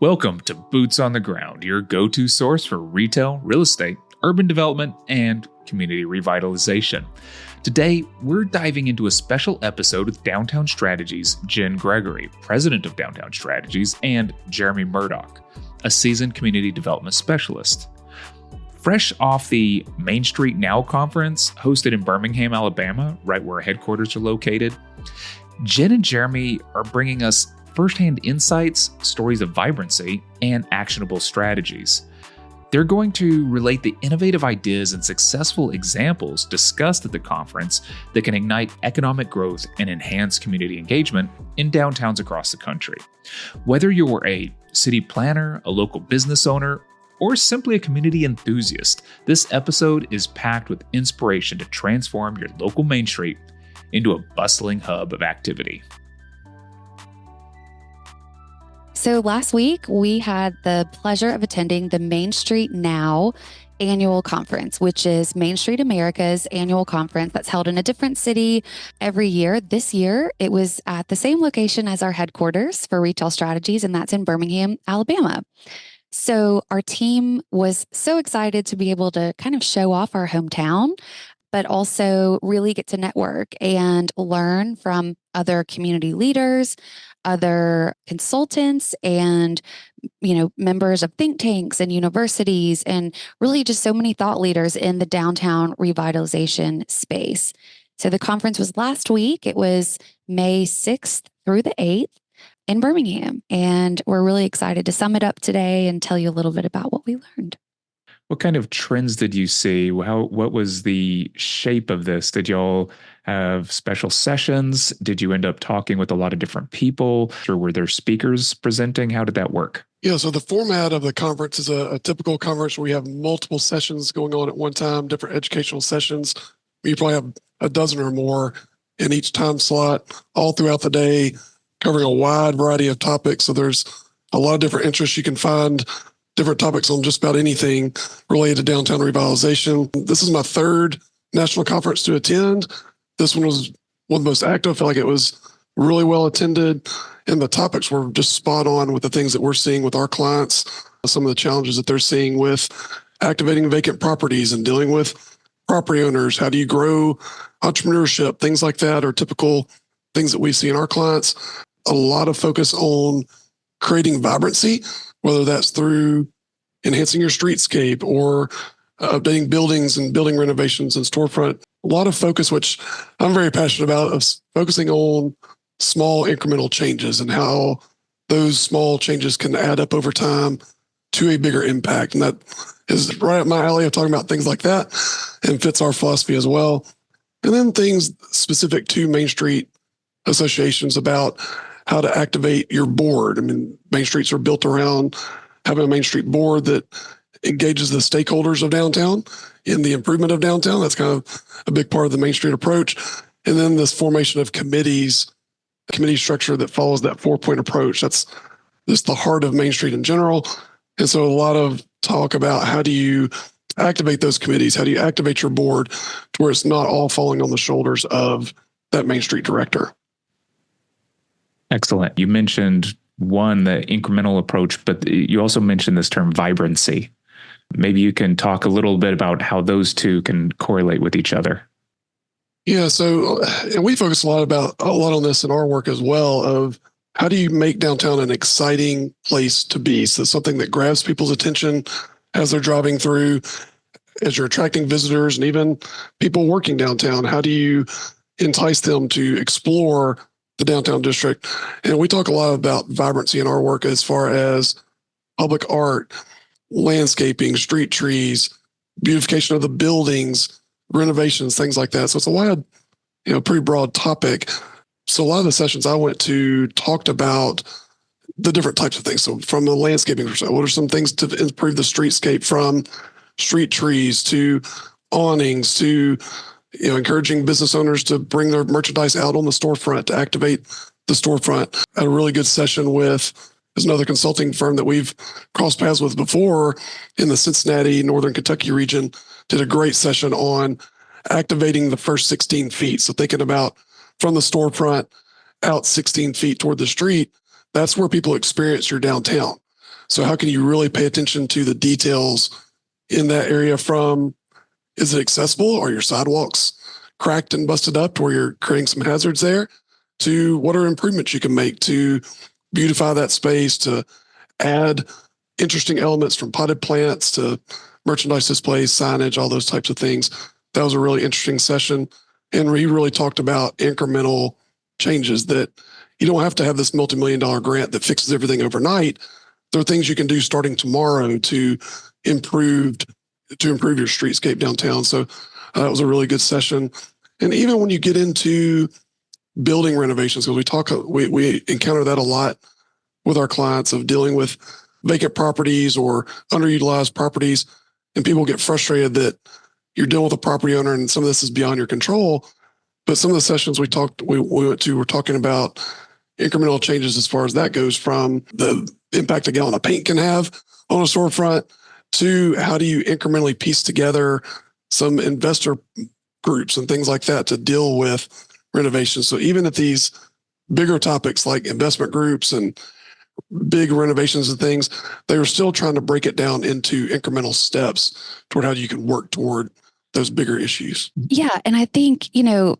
Welcome to Boots on the Ground, your go-to source for retail, real estate, urban development, and community revitalization. Today, we're diving into a special episode with Downtown Strategies' Jenn Gregory, president of Downtown Strategies, and Jeremy Murdock, a seasoned community development specialist. Fresh off the Main Street Now conference hosted in Birmingham, Alabama, right where our headquarters are located, Jenn and Jeremy are bringing us firsthand insights, stories of vibrancy, and actionable strategies. They're going to relate the innovative ideas and successful examples discussed at the conference that can ignite economic growth and enhance community engagement in downtowns across the country. Whether you're a city planner, a local business owner, or simply a community enthusiast, this episode is packed with inspiration to transform your local Main Street into a bustling hub of activity. So last week, we had the pleasure of attending the Main Street Now annual conference, which is Main Street America's annual conference that's held in a different city every year. This year, it was at the same location as our headquarters for Retail Strategies, and that's in Birmingham, Alabama. So our team was so excited to be able to kind of show off our hometown, but also really get to network and learn from other community leaders, other consultants, and members of think tanks and universities, and really just so many thought leaders in the downtown revitalization space. So the conference was last week. It was May 6th through the 8th in Birmingham, and we're really excited to sum it up today and tell you a little bit about what we learned. What kind of trends did you see? What was the shape of this? Did y'all have special sessions? Did you end up talking with a lot of different people? Or were there speakers presenting? How did that work? Yeah, so the format of the conference is a typical conference where we have multiple sessions going on at one time, different educational sessions. You probably have a dozen or more in each time slot all throughout the day, covering a wide variety of topics. So there's a lot of different interests. You can find different topics on just about anything related to downtown revitalization. This is my third national conference to attend. This one was one of the most active. I feel like it was really well attended, and the topics were just spot on with the things that we're seeing with our clients, some of the challenges that they're seeing with activating vacant properties and dealing with property owners. How do you grow entrepreneurship? Things like that are typical things that we see in our clients. A lot of focus on creating vibrancy, whether that's through enhancing your streetscape or updating buildings and building renovations and storefront. A lot of focus, which I'm very passionate about, of focusing on small incremental changes and how those small changes can add up over time to a bigger impact. And that is right up my alley of talking about things like that and fits our philosophy as well. And then things specific to Main Street associations about how to activate your board. I mean, Main Streets are built around having a Main Street board that engages the stakeholders of downtown in the improvement of downtown. That's kind of a big part of the Main Street approach. And then this formation of committees, committee structure that follows that 4-point approach. That's just the heart of Main Street in general. And so a lot of talk about how do you activate those committees? How do you activate your board to where it's not all falling on the shoulders of that Main Street director? Excellent. You mentioned the incremental approach, but you also mentioned this term vibrancy. Maybe you can talk a little bit about how those two can correlate with each other. Yeah. So, and we focus a lot on this in our work as well, of how do you make downtown an exciting place to be? So something that grabs people's attention as they're driving through, as you're attracting visitors and even people working downtown. How do you entice them to explore the downtown district? And we talk a lot about vibrancy in our work as far as public art, landscaping, street trees, beautification of the buildings, renovations, things like that. So it's a wide, pretty broad topic. So a lot of the sessions I went to talked about the different types of things. So from the landscaping perspective, what are some things to improve the streetscape, from street trees to awnings to encouraging business owners to bring their merchandise out on the storefront, to activate the storefront. I had a really good session with another consulting firm that we've crossed paths with before in the Cincinnati, Northern Kentucky region. Did a great session on activating the first 16 feet. So thinking about from the storefront out 16 feet toward the street, that's where people experience your downtown. So how can you really pay attention to the details in that area from, is it accessible? Are your sidewalks cracked and busted up where you're creating some hazards there? To what are improvements you can make to beautify that space, to add interesting elements from potted plants to merchandise displays, signage, all those types of things. That was a really interesting session. And we really talked about incremental changes, that you don't have to have this multi-million-dollar grant that fixes everything overnight. There are things you can do starting tomorrow to improve your streetscape downtown. So that was a really good session. And even when you get into building renovations, because we encounter that a lot with our clients, of dealing with vacant properties or underutilized properties, and people get frustrated that you're dealing with a property owner and some of this is beyond your control. But some of the sessions we went to, we're talking about incremental changes as far as that goes, from the impact a gallon of paint can have on a storefront to how do you incrementally piece together some investor groups and things like that to deal with renovations. So even at these bigger topics like investment groups and big renovations and things, they were still trying to break it down into incremental steps toward how you can work toward those bigger issues. Yeah. And I think,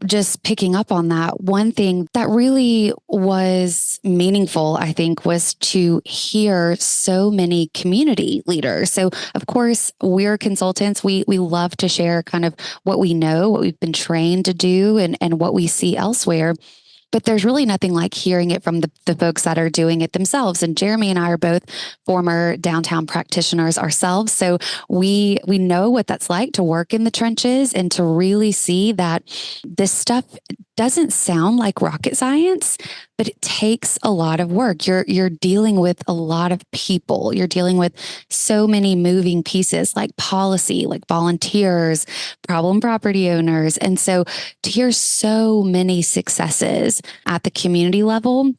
just picking up on that, one thing that really was meaningful, I think, was to hear so many community leaders. So of course, we're consultants. We love to share kind of what we know, what we've been trained to do, and what we see elsewhere. But there's really nothing like hearing it from the folks that are doing it themselves. And Jeremy and I are both former downtown practitioners ourselves. So we know what that's like to work in the trenches and to really see that this stuff doesn't sound like rocket science, but it takes a lot of work. You're dealing with a lot of people. You're dealing with so many moving pieces, like policy, like volunteers, problem property owners. And so to hear so many successes at the community level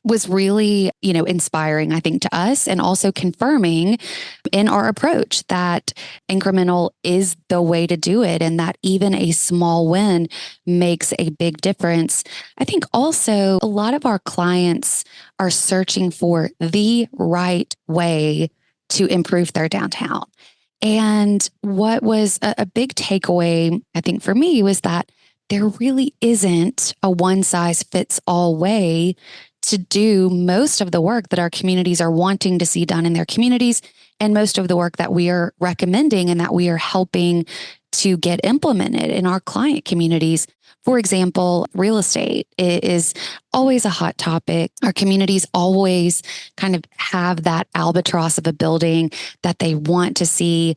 was really, inspiring, I think, to us, and also confirming in our approach that incremental is the way to do it, and that even a small win makes a big difference. I think also a lot of our clients are searching for the right way to improve their downtown. And what was a big takeaway, I think, for me, was that there really isn't a one-size-fits-all way to do most of the work that our communities are wanting to see done in their communities, and most of the work that we are recommending and that we are helping to get implemented in our client communities. For example, real estate is always a hot topic. Our communities always kind of have that albatross of a building that they want to see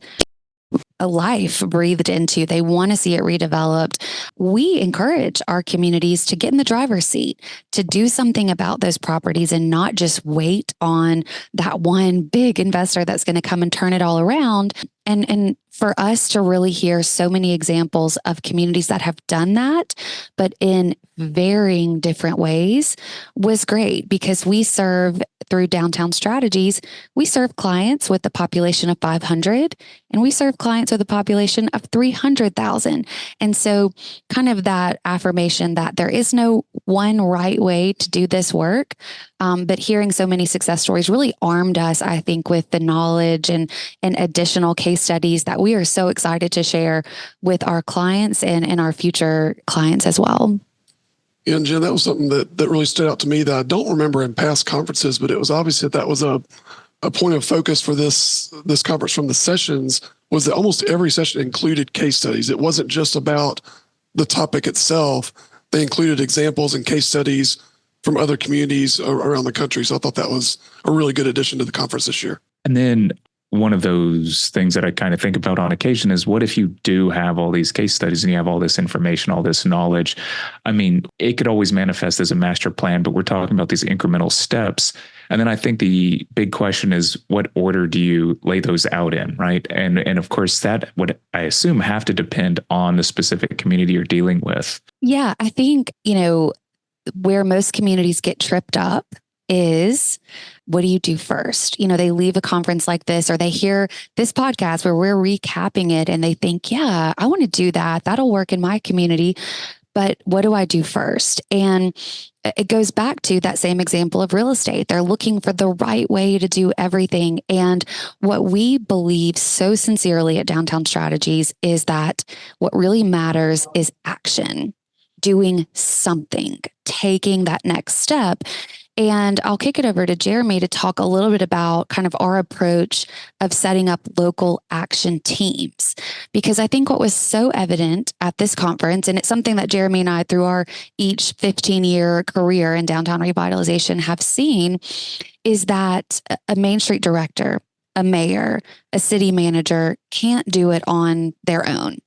a life breathed into. They want to see it redeveloped. We encourage our communities to get in the driver's seat, to do something about those properties and not just wait on that one big investor that's going to come and turn it all around. And for us to really hear so many examples of communities that have done that, but in varying different ways, was great, because we serve through Downtown Strategies. We serve clients with a population of 500, and we serve clients with a population of 300,000. And so kind of that affirmation that there is no one right way to do this work. But hearing so many success stories really armed us, I think, with the knowledge and additional case studies that we are so excited to share with our clients and our future clients as well. And Jen, that was something that really stood out to me that I don't remember in past conferences, but it was obvious that was a point of focus for this conference from the sessions, was that almost every session included case studies. It wasn't just about the topic itself. They included examples and case studies from other communities around the country. So I thought that was a really good addition to the conference this year. And then one of those things that I kind of think about on occasion is, what if you do have all these case studies and you have all this information, all this knowledge? I mean, it could always manifest as a master plan, but we're talking about these incremental steps. And then I think the big question is, what order do you lay those out in, right? And of course, that would, I assume, have to depend on the specific community you're dealing with. Yeah, I think, where most communities get tripped up is, what do you do first? They leave a conference like this, or they hear this podcast where we're recapping it, and they think, yeah, I want to do that. That'll work in my community. but what do I do first? And it goes back to that same example of real estate. They're looking for the right way to do everything. And what we believe so sincerely at Downtown Strategies is that what really matters is action, doing something, taking that next step. And I'll kick it over to Jeremy to talk a little bit about kind of our approach of setting up local action teams. Because I think what was so evident at this conference, and it's something that Jeremy and I, through our each 15-year career in downtown revitalization, have seen, is that a Main Street director, a mayor, a city manager can't do it on their own.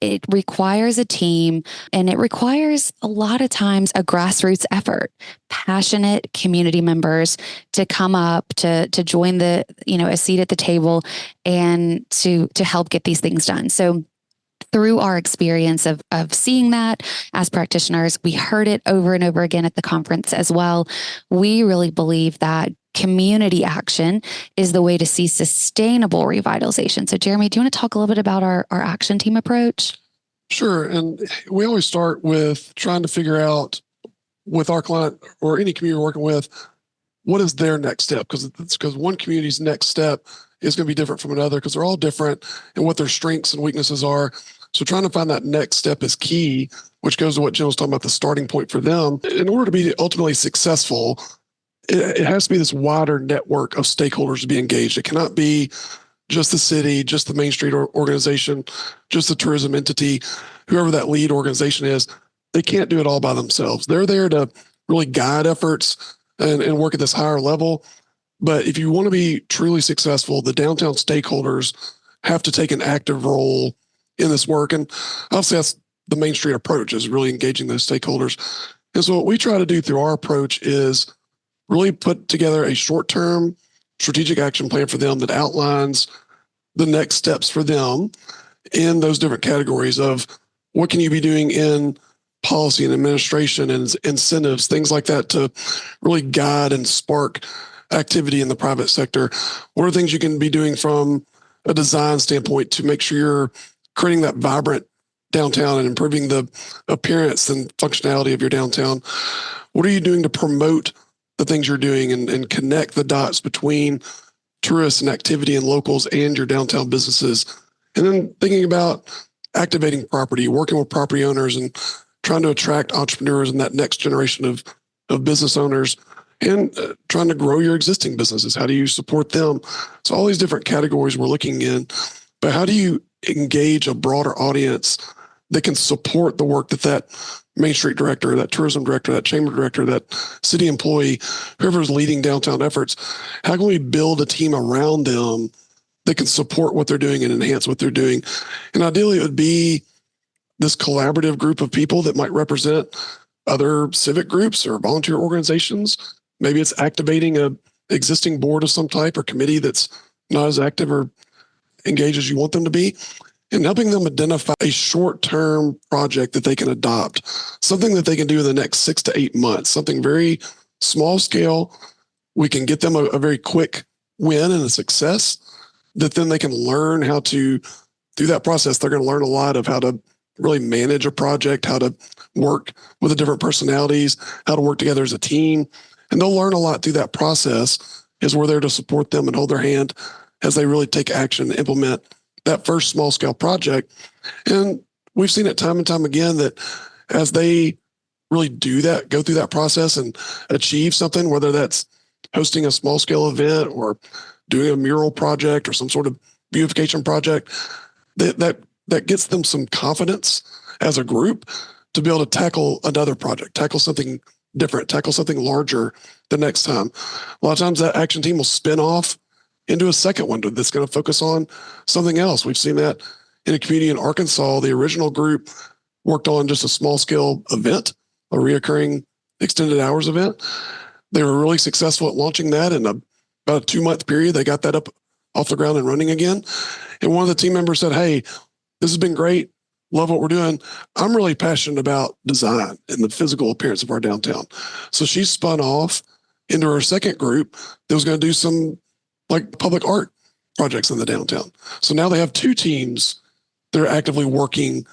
It requires a team, and it requires a lot of times a grassroots effort, passionate community members to come up to join a seat at the table and to help get these things done. So through our experience of seeing that as practitioners, we heard it over and over again at the conference as well. We really believe that community action is the way to see sustainable revitalization. So Jeremy, do you want to talk a little bit about our action team approach? Sure. And we always start with trying to figure out with our client or any community we're working with, what is their next step? Because one community's next step is going to be different from another because they're all different and what their strengths and weaknesses are. So trying to find that next step is key, which goes to what Jen was talking about, the starting point for them. In order to be ultimately successful, it has to be this wider network of stakeholders to be engaged. It cannot be just the city, just the Main Street organization, just the tourism entity, whoever that lead organization is. They can't do it all by themselves. They're there to really guide efforts and work at this higher level. But if you want to be truly successful, the downtown stakeholders have to take an active role in this work. And obviously that's the Main Street approach, is really engaging those stakeholders. And so what we try to do through our approach is really put together a short-term strategic action plan for them that outlines the next steps for them in those different categories of what can you be doing in policy and administration and incentives, things like that, to really guide and spark activity in the private sector. What are things you can be doing from a design standpoint to make sure you're creating that vibrant downtown and improving the appearance and functionality of your downtown? What are you doing to promote the things you're doing and connect the dots between tourists and activity and locals and your downtown businesses? And then thinking about activating property, working with property owners and trying to attract entrepreneurs and that next generation of business owners, and trying to grow your existing businesses. How do you support them? So all these different categories we're looking in, but how do you engage a broader audience that can support the work that Main Street director, that tourism director, that chamber director, that city employee, whoever's leading downtown efforts, how can we build a team around them that can support what they're doing and enhance what they're doing? And ideally, it would be this collaborative group of people that might represent other civic groups or volunteer organizations. Maybe it's activating a existing board of some type or committee that's not as active or engaged as you want them to be, and helping them identify a short-term project that they can adopt, something that they can do in the next 6 to 8 months, something very small scale. We can get them a very quick win and a success that then they can learn how to, through that process, they're going to learn a lot of how to really manage a project, how to work with the different personalities, how to work together as a team. And they'll learn a lot through that process, as we're there to support them and hold their hand as they really take action and implement that first small scale project. And we've seen it time and time again that as they really do that, go through that process and achieve something, whether that's hosting a small scale event or doing a mural project or some sort of beautification project, that gets them some confidence as a group to be able to tackle another project, tackle something different, tackle something larger the next time. A lot of times that action team will spin off into a second one that's going to focus on something else. We've seen that in a community in Arkansas. The original group worked on just a small scale event, a reoccurring extended hours event. They were really successful at launching that in about a 2-month period. They got that up off the ground and running again. And one of the team members said, "Hey, this has been great. Love what we're doing. I'm really passionate about design and the physical appearance of our downtown." So she spun off into her second group that was going to do some like public art projects in the downtown. So now they have 2 teams that are actively working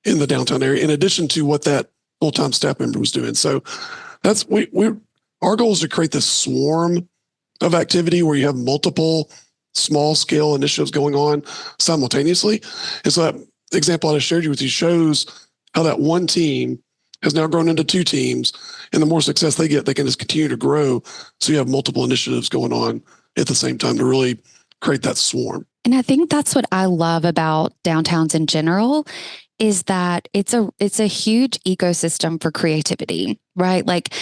in the downtown area, in addition to what that full-time staff member was doing. So that's our goal is to create this swarm of activity where you have multiple small scale initiatives going on simultaneously. And so that example I just shared you with you shows how that one team has now grown into two teams, and the more success they get, they can just continue to grow. So you have multiple initiatives going on at the same time to really create that swarm. And I think that's what I love about downtowns in general is that it's a huge ecosystem for creativity, right? Like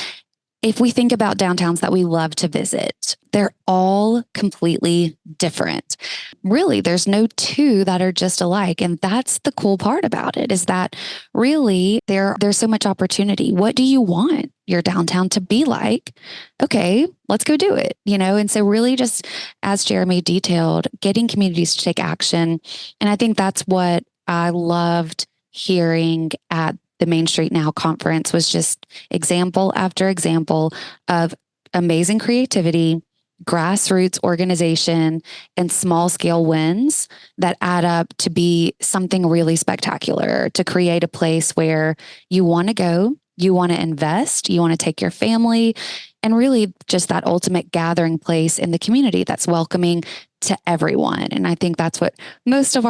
if we think about downtowns that we love to visit, they're all completely different. Really, there's no two that are just alike. And that's the cool part about it is that really there's so much opportunity. What do you want your downtown to be like? Okay, let's go do it, And so really just as Jeremy detailed, getting communities to take action. And I think that's what I loved hearing at the Main Street Now conference was just example after example of amazing creativity, grassroots organization, and small scale wins that add up to be something really spectacular, to create a place where you want to go, you want to invest, you want to take your family, and really just that ultimate gathering place in the community that's welcoming to everyone. And I think that's what most of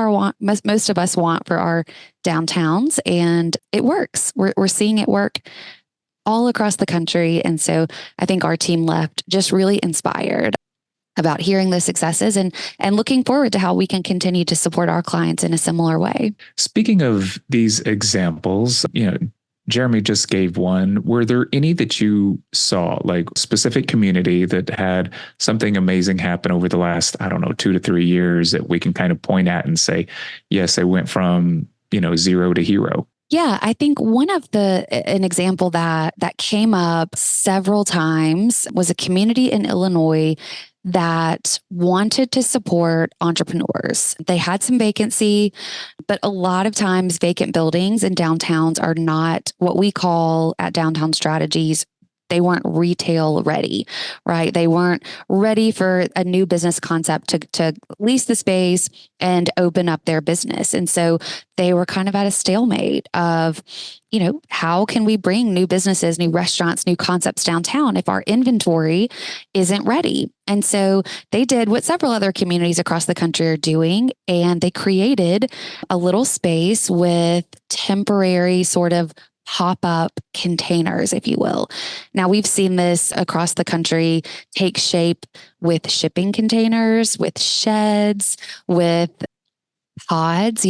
us want for our downtowns, and it works. We're seeing it work all across the country. And so I think our team left just really inspired about hearing the successes and looking forward to how we can continue to support our clients in a similar way. Speaking of these examples, Jeremy just gave one. Were there any that you saw, like specific community that had something amazing happen over the last, 2 to 3 years that we can kind of point at and say, yes, they went from, zero to hero? Yeah, I think an example that came up several times was a community in Illinois that wanted to support entrepreneurs. They had some vacancy, but a lot of times vacant buildings in downtowns are not what we call at Downtown Strategies. They weren't retail ready, right? They weren't ready for a new business concept to lease the space and open up their business. And so they were kind of at a stalemate of, how can we bring new businesses, new restaurants, new concepts downtown if our inventory isn't ready? And so they did what several other communities across the country are doing, and they created a little space with temporary sort of pop-up containers, if you will. Now, we've seen this across the country take shape with shipping containers, with sheds, with pods,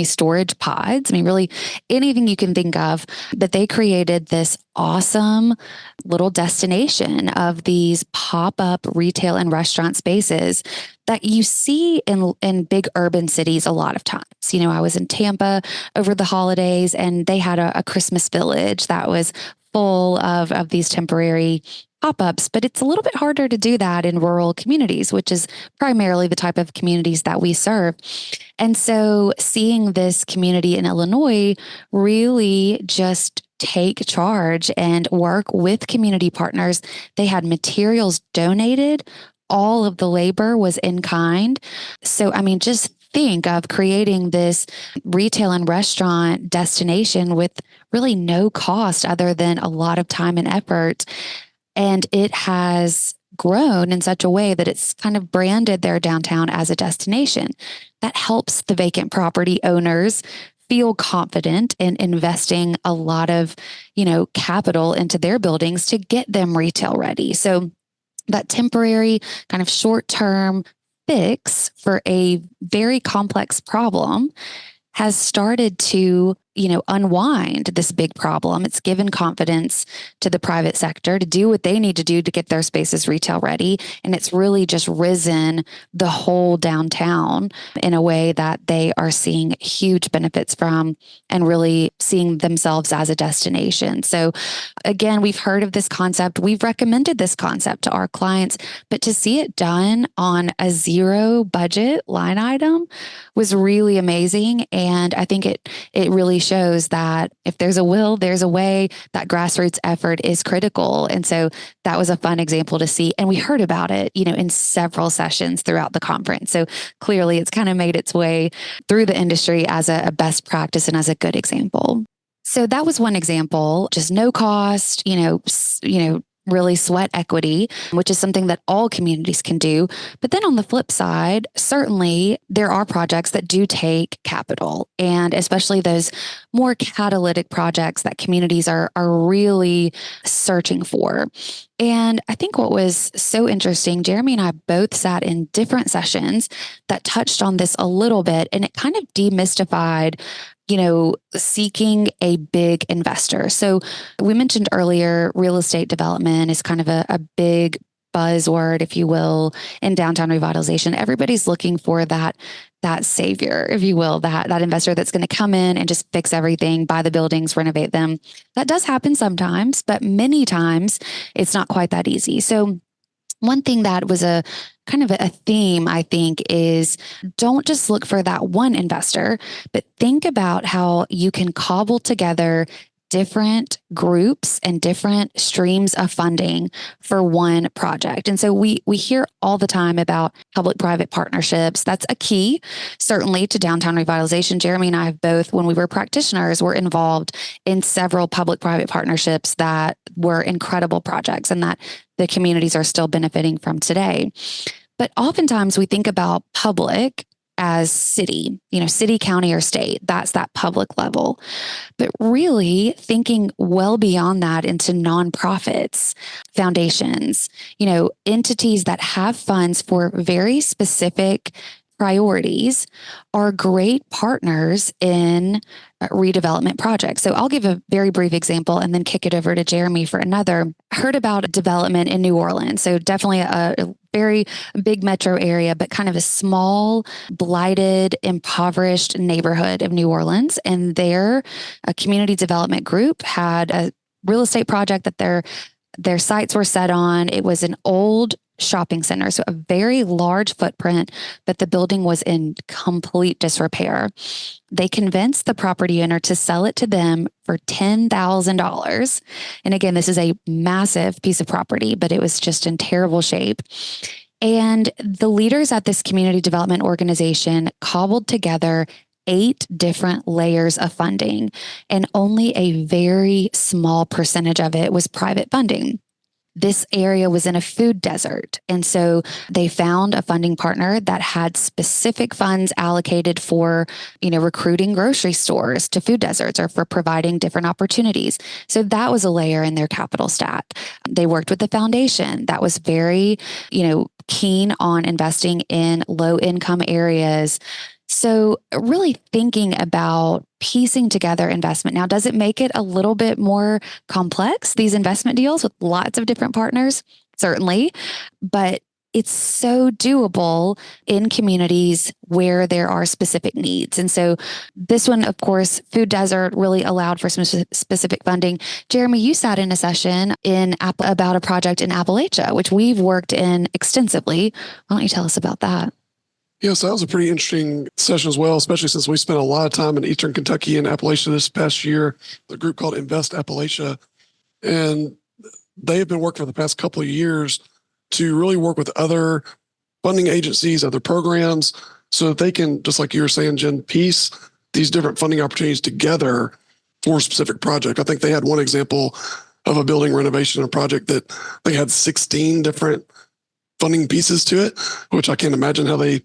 storage pods. I mean, really anything you can think of. But they created this awesome little destination of these pop-up retail and restaurant spaces that you see in big urban cities a lot of times. I was in Tampa over the holidays, and they had a Christmas village that was full of these temporary pop-ups, but it's a little bit harder to do that in rural communities, which is primarily the type of communities that we serve. And so seeing this community in Illinois really just take charge and work with community partners. They had materials donated. All of the labor was in kind. So, just think of creating this retail and restaurant destination with really no cost other than a lot of time and effort. And it has grown in such a way that it's kind of branded their downtown as a destination. That helps the vacant property owners feel confident in investing a lot of, capital into their buildings to get them retail ready. So that temporary kind of short-term fix for a very complex problem has started to, unwind this big problem. It's given confidence to the private sector to do what they need to do to get their spaces retail ready. And it's really just risen the whole downtown in a way that they are seeing huge benefits from and really seeing themselves as a destination. So again, we've heard of this concept. We've recommended this concept to our clients, but to see it done on a zero budget line item was really amazing. And I think it really shows that if there's a will, there's a way. That grassroots effort is critical. And so that was a fun example to see. And we heard about it, in several sessions throughout the conference. So clearly it's kind of made its way through the industry as a best practice and as a good example. So that was one example, just no cost, really sweat equity, which is something that all communities can do. But then on the flip side, certainly there are projects that do take capital, and especially those more catalytic projects that communities are really searching for. And I think what was so interesting, Jeremy and I both sat in different sessions that touched on this a little bit, and it kind of demystified seeking a big investor. So we mentioned earlier, real estate development is kind of a big buzzword, if you will, in downtown revitalization. Everybody's looking for that savior, if you will, that investor that's going to come in and just fix everything, buy the buildings, renovate them. That does happen sometimes, but many times it's not quite that easy. So one thing that was a kind of a theme, I think, is don't just look for that one investor, but think about how you can cobble together different groups and different streams of funding for one project. And so we hear all the time about public-private partnerships. That's a key, certainly, to downtown revitalization. Jeremy and I have both, when we were practitioners, were involved in several public-private partnerships that were incredible projects and that the communities are still benefiting from today. But oftentimes we think about public as city, city, county, or state. That's that public level. But really thinking well beyond that into nonprofits, foundations, entities that have funds for very specific priorities are great partners in redevelopment projects. So I'll give a very brief example and then kick it over to Jeremy for another. I heard about development in New Orleans. So definitely a very big metro area, but kind of a small, blighted, impoverished neighborhood of New Orleans. And their community development group had a real estate project that their sights were set on. It was an old shopping center, so a very large footprint, but the building was in complete disrepair. They convinced the property owner to sell it to them for $10,000. And again, this is a massive piece of property, but it was just in terrible shape. And the leaders at this community development organization cobbled together 8 different layers of funding, and only a very small percentage of it was private funding. This area was in a food desert. And so they found a funding partner that had specific funds allocated for, recruiting grocery stores to food deserts or for providing different opportunities. So that was a layer in their capital stack. They worked with the foundation that was very, keen on investing in low income areas. So really thinking about piecing together investment. Now, does it make it a little bit more complex, these investment deals with lots of different partners? Certainly, but it's so doable in communities where there are specific needs. And so this one, of course, Food Desert really allowed for some specific funding. Jeremy, you sat in a session about a project in Appalachia, which we've worked in extensively. Why don't you tell us about that? Yeah, so that was a pretty interesting session as well, especially since we spent a lot of time in Eastern Kentucky and Appalachia this past year, the group called Invest Appalachia. And they have been working for the past couple of years to really work with other funding agencies, other programs, so that they can, just like you were saying, Jen, piece these different funding opportunities together for a specific project. I think they had one example of a building renovation, a project that they had 16 different funding pieces to it, which I can't imagine how they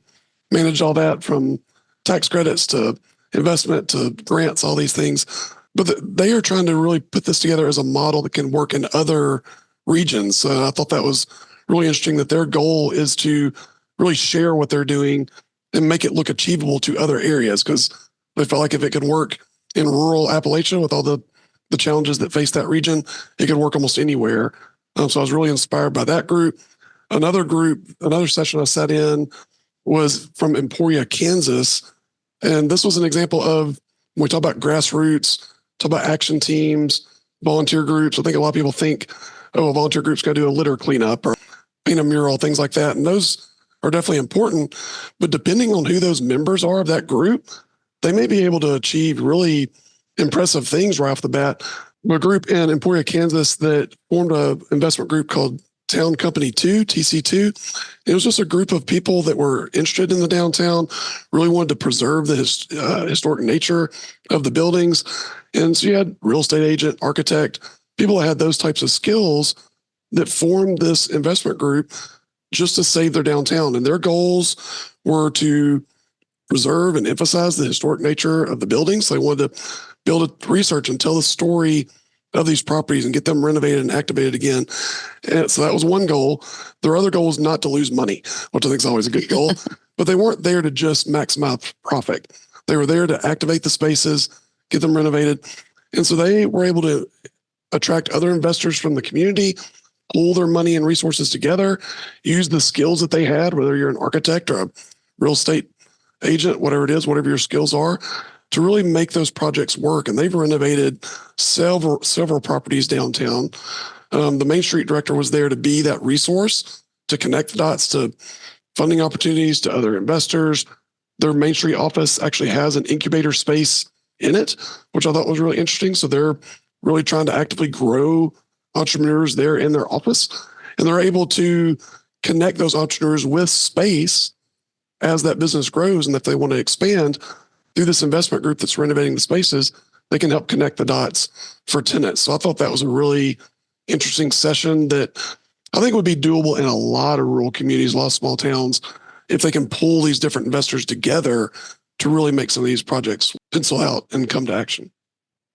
manage all that, from tax credits to investment to grants, all these things. But they are trying to really put this together as a model that can work in other regions. I thought that was really interesting, that their goal is to really share what they're doing and make it look achievable to other areas, because they felt like if it could work in rural Appalachia with all the challenges that face that region, it could work almost anywhere. So I was really inspired by that group. Another session I sat in was from Emporia, Kansas. And this was an example of, when we talk about grassroots, talk about action teams, volunteer groups. I think a lot of people think, a volunteer group's got to do a litter cleanup or paint a mural, things like that. And those are definitely important. But depending on who those members are of that group, they may be able to achieve really impressive things right off the bat. A group in Emporia, Kansas that formed an investment group called Town Company 2, TC2. It was just a group of people that were interested in the downtown, really wanted to preserve the historic nature of the buildings. And so you had real estate agent, architect, people that had those types of skills that formed this investment group just to save their downtown. And their goals were to preserve and emphasize the historic nature of the buildings. They wanted to build a research and tell the story of these properties and get them renovated and activated again. And so that was one goal. Their other goal was not to lose money, which I think is always a good goal, but they weren't there to just maximize profit. They were there to activate the spaces, get them renovated. And so they were able to attract other investors from the community, pool their money and resources together, use the skills that they had, whether you're an architect or a real estate agent, whatever it is, whatever your skills are, to really make those projects work. And they've renovated several properties downtown. The Main Street director was there to be that resource to connect the dots to funding opportunities to other investors. Their Main Street office actually has an incubator space in it, which I thought was really interesting. So they're really trying to actively grow entrepreneurs there in their office, and they're able to connect those entrepreneurs with space as that business grows. And if they want to expand through this investment group that's renovating the spaces, they can help connect the dots for tenants. So I thought that was a really interesting session that I think would be doable in a lot of rural communities, a lot of small towns, if they can pull these different investors together to really make some of these projects pencil out and come to action.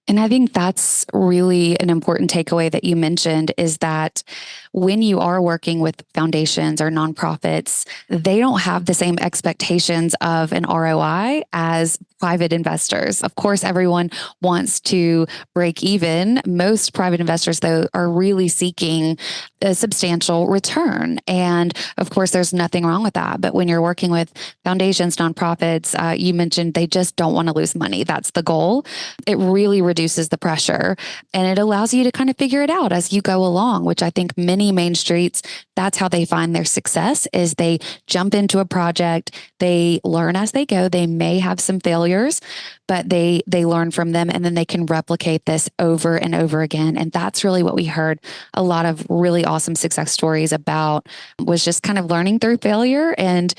And I think that's really an important takeaway that you mentioned, is that when you are working with foundations or nonprofits, they don't have the same expectations of an ROI as private investors. Of course, everyone wants to break even. Most private investors, though, are really seeking a substantial return. And of course, there's nothing wrong with that. But when you're working with foundations, nonprofits, you mentioned they just don't want to lose money. That's the goal. It really reduces the pressure, and it allows you to kind of figure it out as you go along, which I think many Main Streets, that's how they find their success, is they jump into a project, they learn as they go. They may have some failures, but they learn from them, and then they can replicate this over and over again. And that's really what we heard a lot of really awesome success stories about, was just kind of learning through failure and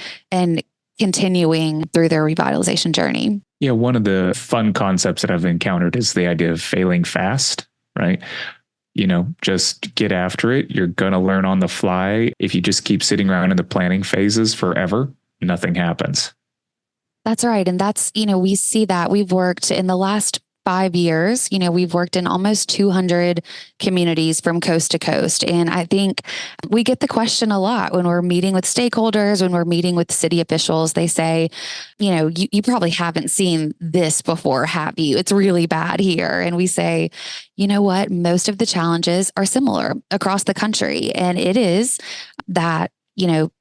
continuing through their revitalization journey. Yeah, one of the fun concepts that I've encountered is the idea of failing fast, right? Just get after it. You're going to learn on the fly. If you just keep sitting around in the planning phases forever, nothing happens. That's right. And that's, we see that we've worked in the last 5 years, we've worked in almost 200 communities from coast to coast. And I think we get the question a lot when we're meeting with stakeholders, when we're meeting with city officials. They say, you probably haven't seen this before, have you? It's really bad here. And we say, you know what? Most of the challenges are similar across the country. And it is that,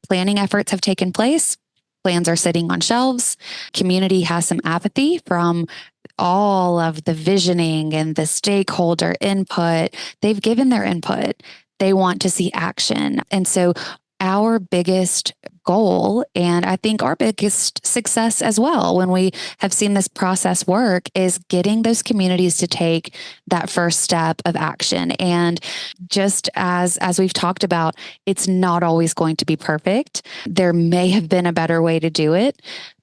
planning efforts have taken place. Plans are sitting on shelves. Community has some apathy from all of the visioning and the stakeholder input. They've given their input. They want to see action. And so our biggest goal, and I think our biggest success as well, when we have seen this process work, is getting those communities to take that first step of action. And just as we've talked about, it's not always going to be perfect. There may have been a better way to do it,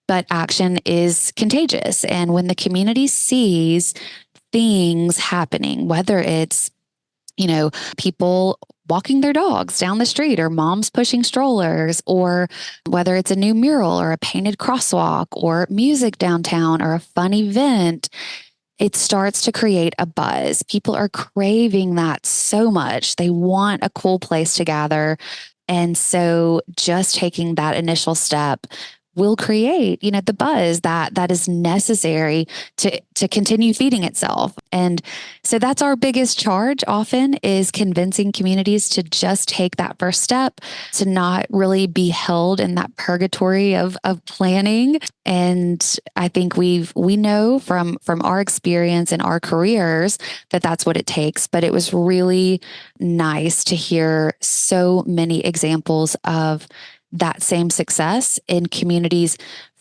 but action is contagious. And when the community sees things happening, whether it's, people walking their dogs down the street, or moms pushing strollers, or whether it's a new mural or a painted crosswalk or music downtown or a fun event, it starts to create a buzz. People are craving that so much. They want a cool place to gather. And so just taking that initial step will create, the buzz that is necessary to continue feeding itself. And so that's our biggest charge often, is convincing communities to just take that first step, to not really be held in that purgatory of planning. And I think we know from our experience and our careers that that's what it takes. But it was really nice to hear so many examples of that same success in communities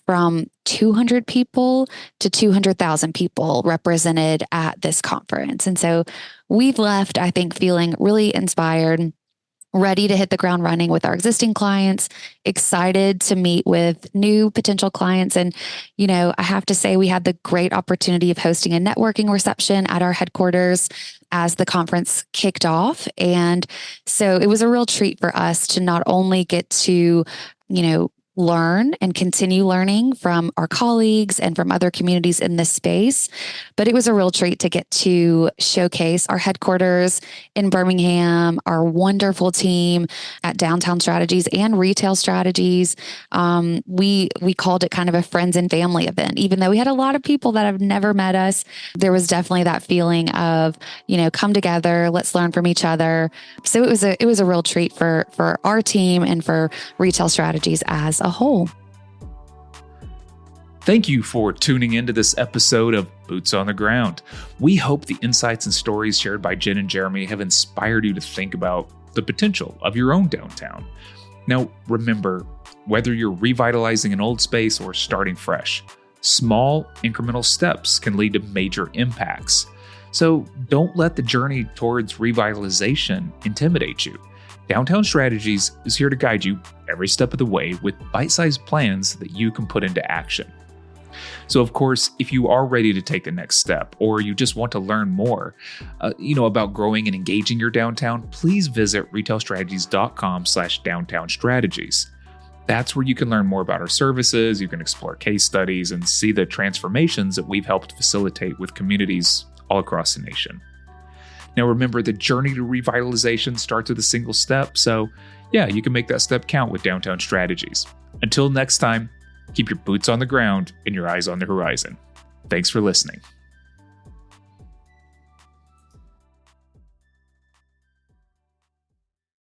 from 200 people to 200,000 people represented at this conference. And so we've left, I think, feeling really inspired, ready to hit the ground running with our existing clients, excited to meet with new potential clients. And, I have to say, we had the great opportunity of hosting a networking reception at our headquarters as the conference kicked off. And so it was a real treat for us to not only get to, learn and continue learning from our colleagues and from other communities in this space, but it was a real treat to get to showcase our headquarters in Birmingham, our wonderful team at Downtown Strategies and Retail Strategies. We called it kind of a friends and family event. Even though we had a lot of people that have never met us, there was definitely that feeling of, come together, let's learn from each other. So it was a real treat for our team and for Retail Strategies as a whole. Thank you for tuning into this episode of Boots on the Ground. We hope the insights and stories shared by Jenn and Jeremy have inspired you to think about the potential of your own downtown. Now, remember, whether you're revitalizing an old space or starting fresh, small incremental steps can lead to major impacts. So don't let the journey towards revitalization intimidate you. Downtown Strategies is here to guide you every step of the way with bite-sized plans that you can put into action. So, of course, if you are ready to take the next step, or you just want to learn more, about growing and engaging your downtown, please visit retailstrategies.com/downtown strategies. That's where you can learn more about our services. You can explore case studies and see the transformations that we've helped facilitate with communities all across the nation. Now, remember, the journey to revitalization starts with a single step. So, you can make that step count with Downtown Strategies. Until next time, keep your boots on the ground and your eyes on the horizon. Thanks for listening.